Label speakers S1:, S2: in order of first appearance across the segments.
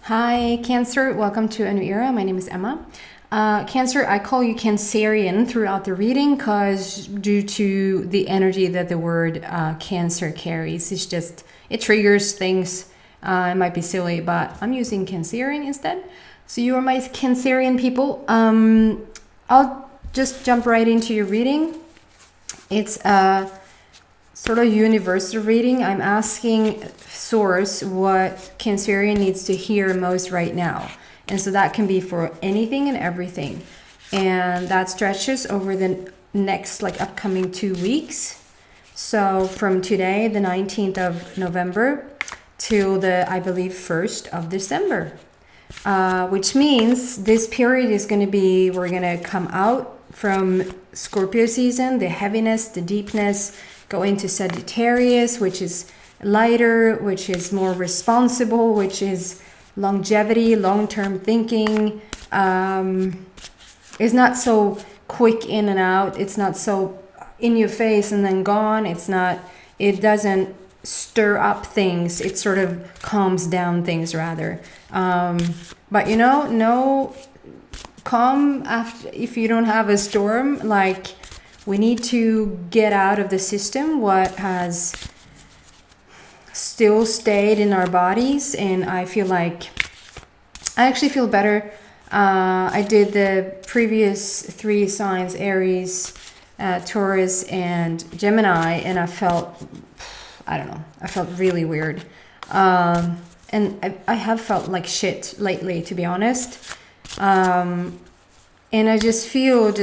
S1: Hi, Cancer. Welcome to a new era. My name is Emma. Cancer, I call you Cancerian throughout the reading because due to the energy that the word Cancer carries, it triggers things. It might be silly, but I'm using Cancerian instead. So you are my Cancerian people. I'll just jump right into your reading. It's a sort of universal reading. I'm asking source what Cancerian needs to hear most right now. And so that can be for anything and everything. And that stretches over the next upcoming 2 weeks. So from today, the 19th of November, till the, I believe, 1st of December. Which means this period is going to be, we're going to come out from Scorpio season, the heaviness, the deepness, go into Sagittarius, which is lighter, which is more responsible, which is longevity, long-term thinking. It's not so quick in and out. It's not so in your face and then gone. It doesn't stir up things. It sort of calms down things rather. But no calm after, if you don't have a storm. We need to get out of the system what has still stayed in our bodies, and I actually feel better. I did the previous 3 signs, Aries, Taurus, and Gemini, and I felt really weird. And I have felt like shit lately, to be honest. And I just feel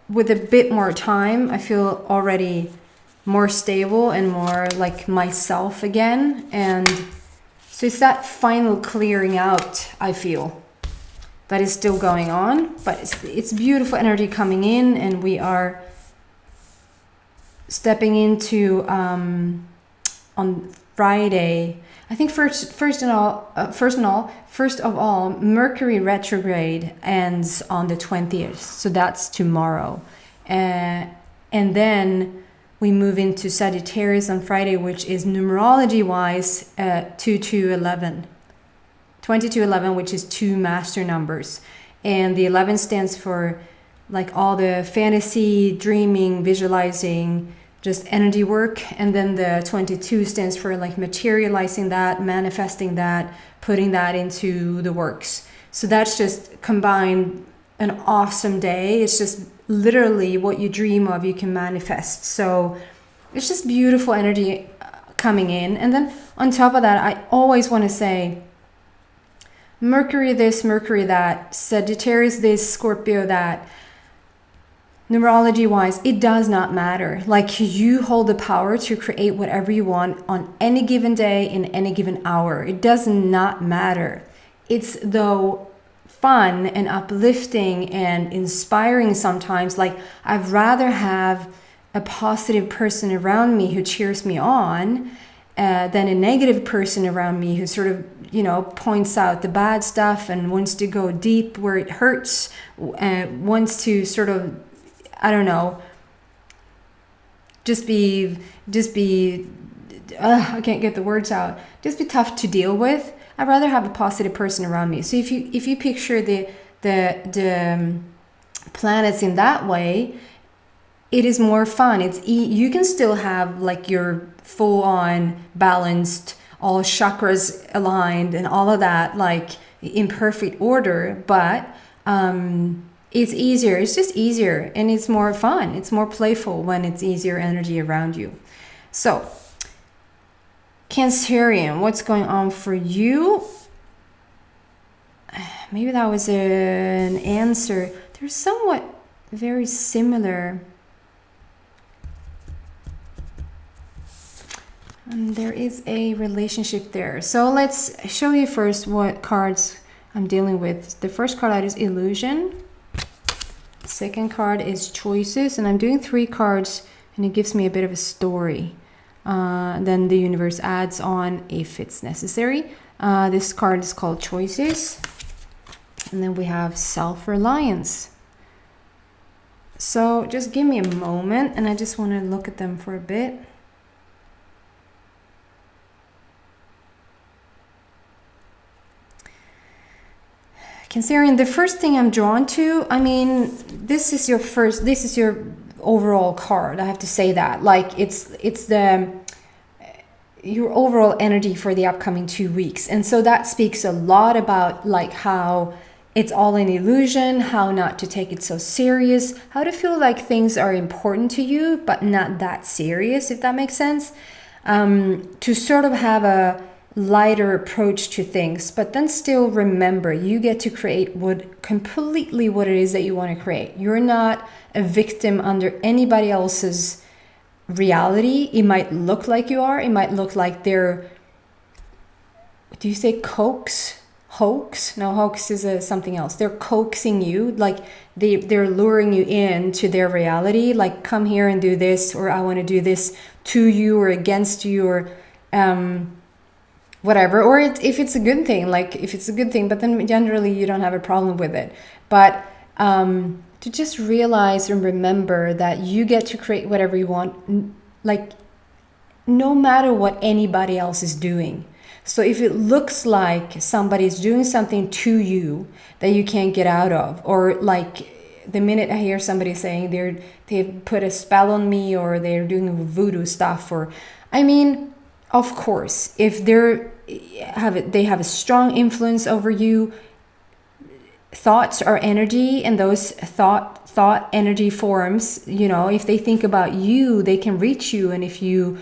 S1: with a bit more time, I feel already more stable and more like myself again. And so it's that final clearing out, I feel, that is still going on. But it's beautiful energy coming in, and we are stepping into on Friday. I think first of all, Mercury retrograde ends on the 20th, so that's tomorrow, and then we move into Sagittarius on Friday, which is numerology wise 2211, which is 2 master numbers, and the 11 stands for all the fantasy, dreaming, visualizing, just energy work. And then the 22 stands for materializing that, manifesting that, putting that into the works. So that's just combined an awesome day. It's just literally what you dream of, you can manifest. So it's just beautiful energy coming in. And then on top of that, I always want to say Mercury this, Mercury that, Sagittarius this, Scorpio that. Numerology wise, it does not matter. You hold the power to create whatever you want on any given day in any given hour. It does not matter. It's though fun and uplifting and inspiring sometimes. I'd rather have a positive person around me who cheers me on than a negative person around me who sort of points out the bad stuff and wants to go deep where it hurts, wants to sort of, I don't know, just be I can't get the words out. Just be tough to deal with. I'd rather have a positive person around me. So if you picture the planets in that way, it is more fun. You can still have your full on balanced, all chakras aligned and all of that in perfect order, but it's easier. It's just easier, and it's more fun. It's more playful when it's easier energy around you. So, Cancerian, what's going on for you? Maybe that was an answer. They're somewhat very similar. And there is a relationship there. So let's show you first what cards I'm dealing with. The first card out is Illusion. Second card is Choices, and I'm doing 3 cards, and it gives me a bit of a story. Then the universe adds on if it's necessary. This card is called Choices, and then we have Self-Reliance. So just give me a moment, and I just want to look at them for a bit. Cancerian, the first thing I'm drawn to, I mean, this is your overall card. I have to say that. Like, it's your overall energy for the upcoming 2 weeks. And so that speaks a lot about like how it's all an illusion, how not to take it so serious, how to feel like things are important to you, but not that serious, if that makes sense. To sort of have a lighter approach to things, but then still remember, you get to create completely what it is that you want to create. You're not a victim under anybody else's reality. It might look like you are. It might look like they're, do you say hoax? No, hoax is something else. They're coaxing you, like they're luring you into their reality, like come here and do this, or I want to do this to you or against you, or whatever. Or if it's a good thing, but then generally you don't have a problem with it. But to just realize and remember that you get to create whatever you want, like no matter what anybody else is doing. So if it looks like somebody's doing something to you that you can't get out of, or like the minute I hear somebody saying they've put a spell on me, or they're doing voodoo stuff, or I mean, of course, if they have a strong influence over you, thoughts are energy, and those thought energy forms, you know, if they think about you, they can reach you, and if you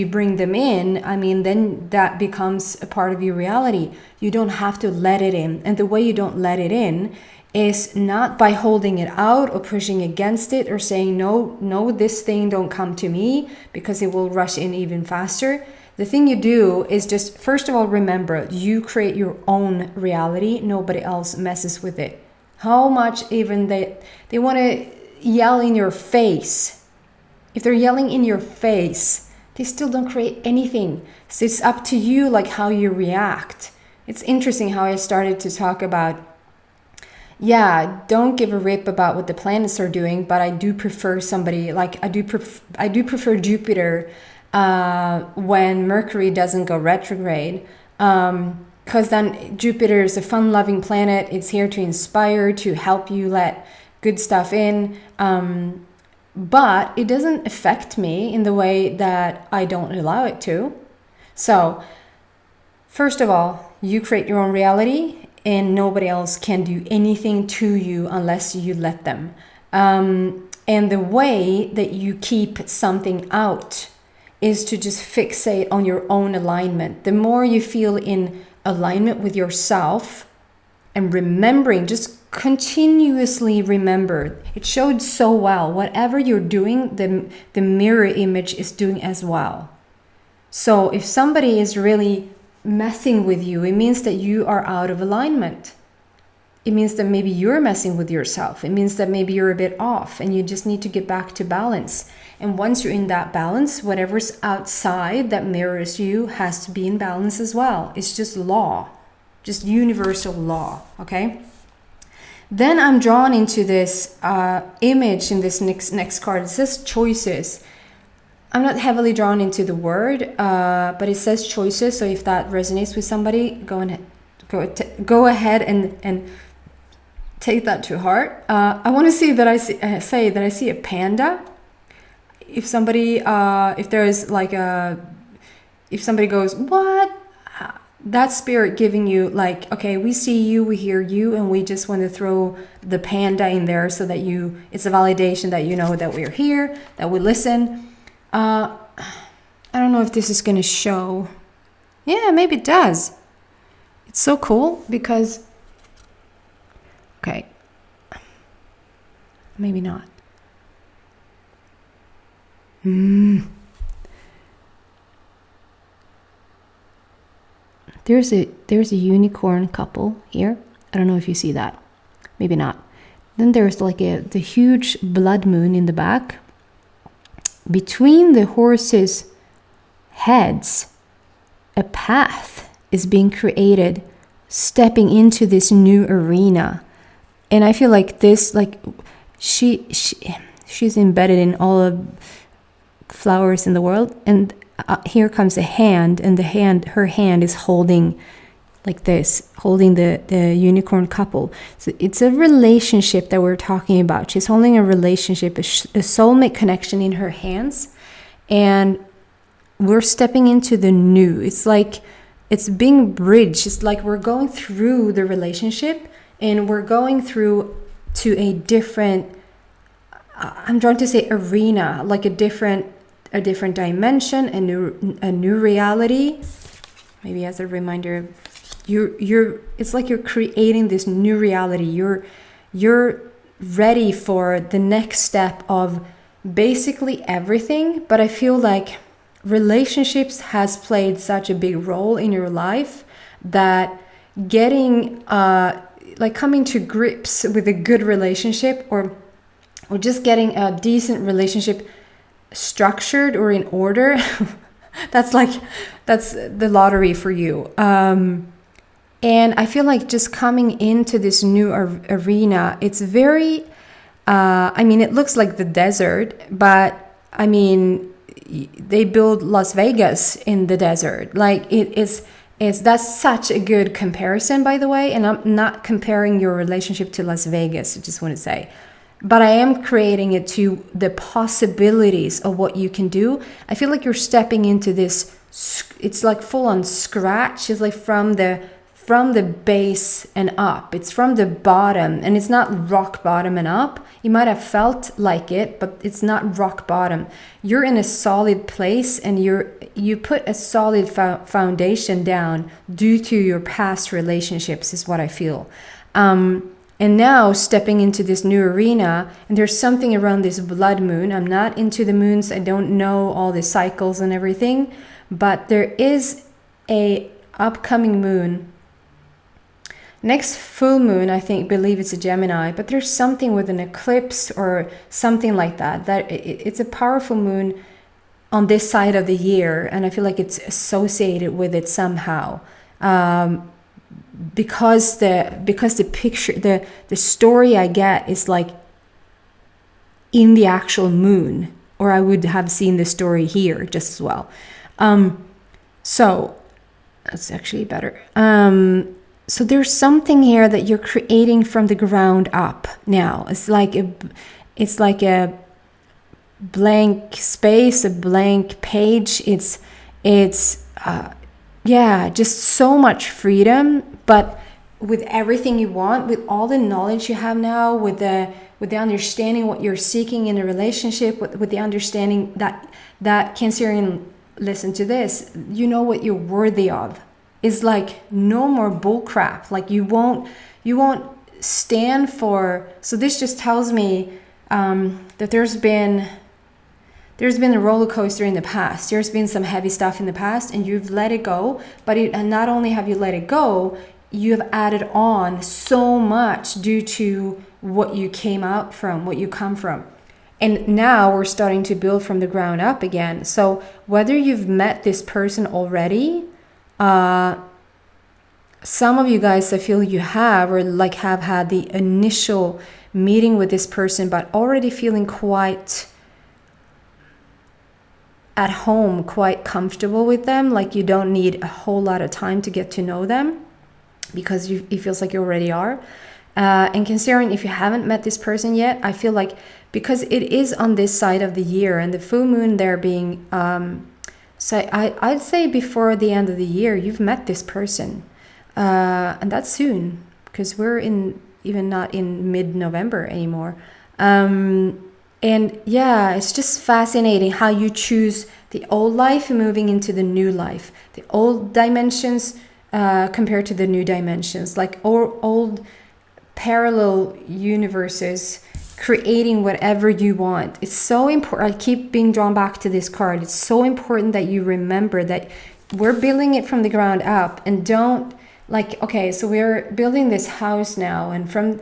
S1: bring them in, I mean, then that becomes a part of your reality. You don't have to let it in. And the way you don't let it in is not by holding it out or pushing against it or saying no, this thing don't come to me, because it will rush in even faster. The thing you do is just, first of all, remember, you create your own reality. Nobody else messes with it. How much even they want to yell in your face. If they're yelling in your face, they still don't create anything. So it's up to you, like how you react. It's interesting how I started to talk about, don't give a rip about what the planets are doing, but I do prefer somebody, like I do prefer Jupiter when Mercury doesn't go retrograde, because then Jupiter is a fun-loving planet. It's here to inspire, to help you let good stuff in, but it doesn't affect me in the way that I don't allow it to. So first of all, you create your own reality, and nobody else can do anything to you unless you let them. And the way that you keep something out is to just fixate on your own alignment. The more you feel in alignment with yourself and remembering, just continuously remember. It showed so well. Whatever you're doing, the mirror image is doing as well. So if somebody is really messing with you, it means that you are out of alignment. It means that maybe you're messing with yourself. It means that maybe you're a bit off and you just need to get back to balance. And once you're in that balance, whatever's outside that mirrors you has to be in balance as well. It's just law, just universal law, okay? Then I'm drawn into this image in this next card. It says choices. I'm not heavily drawn into the word, but it says choices. So if that resonates with somebody, go ahead and take that to heart. I want to say that I see a panda. If somebody, if somebody goes, what? That spirit giving you like, okay, we see you, we hear you, and we just want to throw the panda in there so that it's a validation that you know that we're here, that we listen. I don't know if this is going to show. Yeah, maybe it does. It's so cool because, okay, maybe not. There's a unicorn couple here. I don't know if you see that. Maybe not. Then there's like the huge blood moon in the back. Between the horses' heads, a path is being created, stepping into this new arena. And I feel like this, like she's embedded in all of flowers in the world, and here comes a hand, and her hand is holding like this, holding the unicorn couple. So it's a relationship that we're talking about. She's holding a relationship, a soulmate connection in her hands, and we're stepping into the new. It's like it's being bridged. It's like we're going through the relationship and we're going through to a different, I'm trying to say arena, like a different dimension, a new reality. Maybe as a reminder, it's like you're creating this new reality. You're ready for the next step of basically everything. But I feel like relationships has played such a big role in your life that getting like coming to grips with a good relationship or just getting a decent relationship structured or in order, that's the lottery for you. And I feel like just coming into this new arena, it's very, I mean, it looks like the desert, but I mean, they build Las Vegas in the desert. Like that's such a good comparison, by the way. And I'm not comparing your relationship to Las Vegas, I just want to say. But I am creating it to the possibilities of what you can do. I feel like you're stepping into this, it's like full on scratch. It's like from the base and up. It's from the bottom, and it's not rock bottom and up. You might have felt like it, but it's not rock bottom. You're in a solid place, and you put a solid foundation down due to your past relationships, is what I feel. And now stepping into this new arena, and there's something around this blood moon. I'm not into the moons. I don't know all the cycles and everything, but there is a upcoming moon. Next full moon, I believe it's a Gemini, but there's something with an eclipse or something like that. It's a powerful moon on this side of the year, and I feel like it's associated with it somehow. Because the picture, the story I get is like in the actual moon, or I would have seen the story here just as well. So that's actually better. So there's something here that you're creating from the ground up now. It's like a blank space, a blank page. It's just so much freedom, but with everything you want, with all the knowledge you have now, with the understanding what you're seeking in a relationship, with the understanding that Cancerian, listen to this, you know what you're worthy of. It's like no more bull crap. Like you won't stand for. So this just tells me that there's been a roller coaster in the past. There's been some heavy stuff in the past, and you've let it go. And not only have you let it go, you have added on so much due to what you came out from, what you come from. And now we're starting to build from the ground up again. So whether you've met this person already, some of you guys, I feel you have, or like have had the initial meeting with this person, but already feeling quite at home, quite comfortable with them. Like you don't need a whole lot of time to get to know them because it feels like you already are. And considering if you haven't met this person yet, I feel like because it is on this side of the year and the full moon there being, so I'd say before the end of the year, you've met this person. And that's soon because we're even not in mid-November anymore. And yeah, it's just fascinating how you choose the old life moving into the new life. The old dimensions compared to the new dimensions, like old parallel universes creating whatever you want. It's so important. I keep being drawn back to this card. It's so important that you remember that we're building it from the ground up, and don't like, okay, so we're building this house now, and from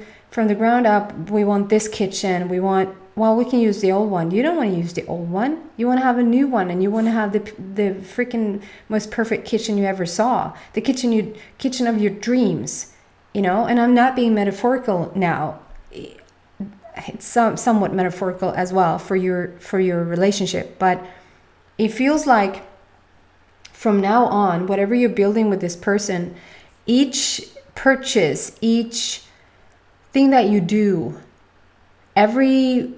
S1: the ground up, we want this kitchen. We can use the old one. You don't want to use the old one. You want to have a new one, and you want to have the freaking most perfect kitchen you ever saw. The kitchen of your dreams, you know? And I'm not being metaphorical now. It's somewhat metaphorical as well for your relationship, but it feels like from now on, whatever you're building with this person, each purchase, each thing that you do, every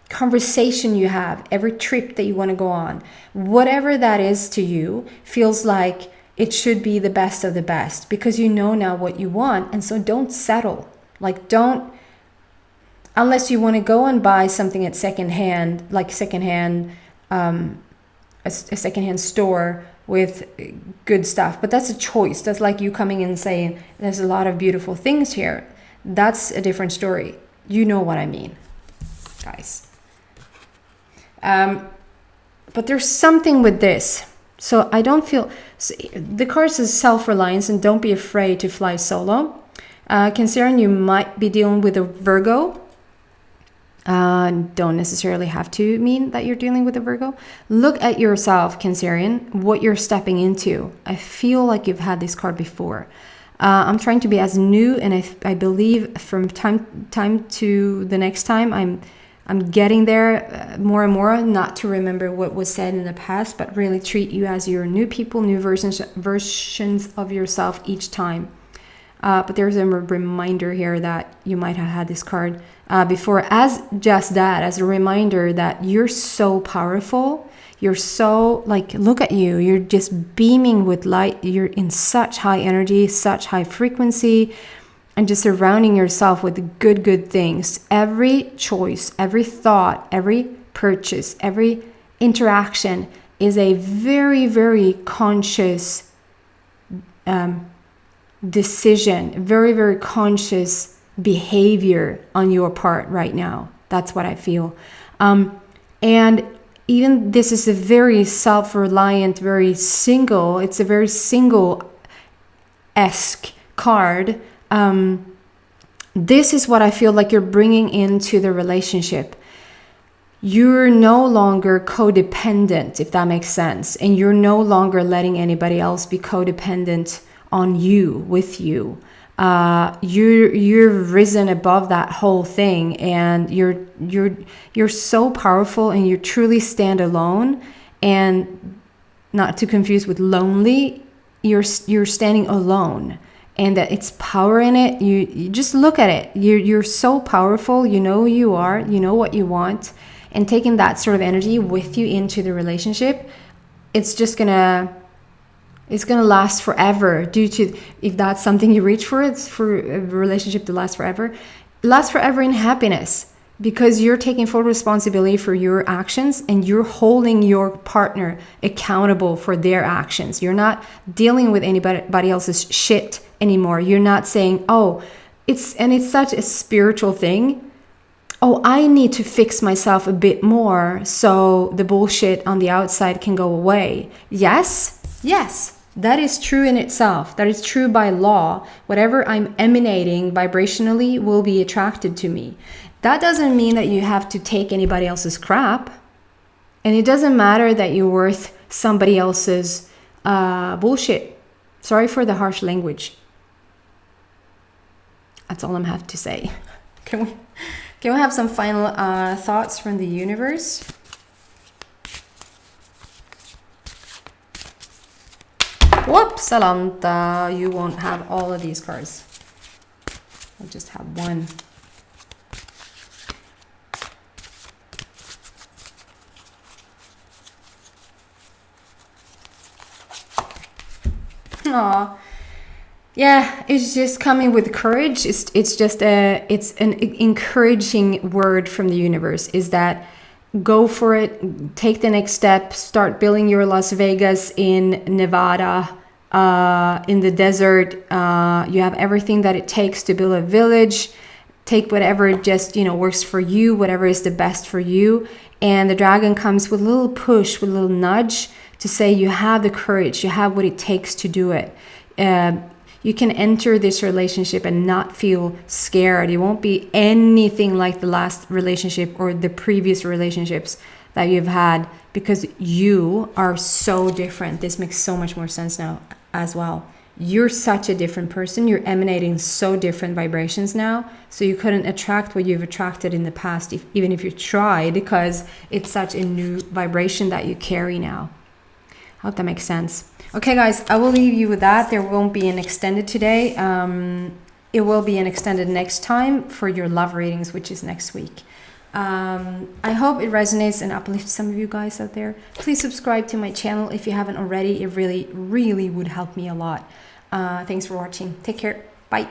S1: conversation you have, every trip that you want to go on, whatever that is to you, feels like it should be the best of the best, because you know now what you want. And so don't settle. Like, don't, unless you want to go and buy something at secondhand, like secondhand, a secondhand store with good stuff. But that's a choice. That's like you coming in and saying, there's a lot of beautiful things here. That's a different story. You know what I mean, guys. But there's something with this. So I don't feel, so the card says self-reliance and don't be afraid to fly solo. Cancerian, you might be dealing with a Virgo. Don't necessarily have to mean that you're dealing with a Virgo. Look at yourself, Cancerian, what you're stepping into. I feel like you've had this card before. I'm trying to be as new, and I believe from time to the next time, I'm getting there more and more, not to remember what was said in the past, but really treat you as your new people, new versions of yourself each time. But there's a reminder here that you might have had this card before, as just that, as a reminder that you're so powerful. You're so, like, look at you. You're just beaming with light. You're in such high energy, such high frequency, and just surrounding yourself with good things. Every choice, every thought, every purchase, every interaction is a very, very conscious decision, very, very conscious behavior on your part right now. That's what I feel. And even this is a very self-reliant, very single, it's a very single-esque card. This is what I feel like you're bringing into the relationship. You're no longer codependent, if that makes sense. And you're no longer letting anybody else be codependent on you, with you. You've risen above that whole thing, and you're so powerful, and you truly stand alone. And not to confuse with lonely, you're standing alone, and that it's power in it. You just look at it. You're so powerful. You know who you are. You know what you want, and taking that sort of energy with you into the relationship, it's gonna last forever. Due to, if that's something you reach for, it's for a relationship to last forever. It lasts forever in happiness, because you're taking full responsibility for your actions, and you're holding your partner accountable for their actions. You're not dealing with anybody else's shit anymore. You're not saying, oh, it's such a spiritual thing. Oh, I need to fix myself a bit more so the bullshit on the outside can go away. Yes, that is true in itself. That is true by law. Whatever I'm emanating vibrationally will be attracted to me. That doesn't mean that you have to take anybody else's crap. And it doesn't matter that you're worth somebody else's bullshit. Sorry for the harsh language. That's all I'm have to say. Can we have some final thoughts from the universe? Whoops, Alanta, you won't have all of these cards. I'll just have one. Aw. Yeah, it's just coming with courage. It's an encouraging word from the universe, is that go for it, take the next step, start building your Las Vegas in Nevada, in the desert. You have everything that it takes to build a village. Take whatever just, works for you, whatever is the best for you. And the dragon comes with a little push, with a little nudge to say you have the courage, you have what it takes to do it. You can enter this relationship and not feel scared. It won't be anything like the last relationship or the previous relationships that you've had, because you are so different. This makes so much more sense now as well. You're such a different person. You're emanating so different vibrations now. So you couldn't attract what you've attracted in the past, even if you tried, because it's such a new vibration that you carry now. I hope that makes sense. Okay, guys, I will leave you with that. There won't be an extended today. It will be an extended next time for your love readings, which is next week. I hope it resonates and uplifts some of you guys out there. Please subscribe to my channel if you haven't already. It really, really would help me a lot. Thanks for watching. Take care. Bye.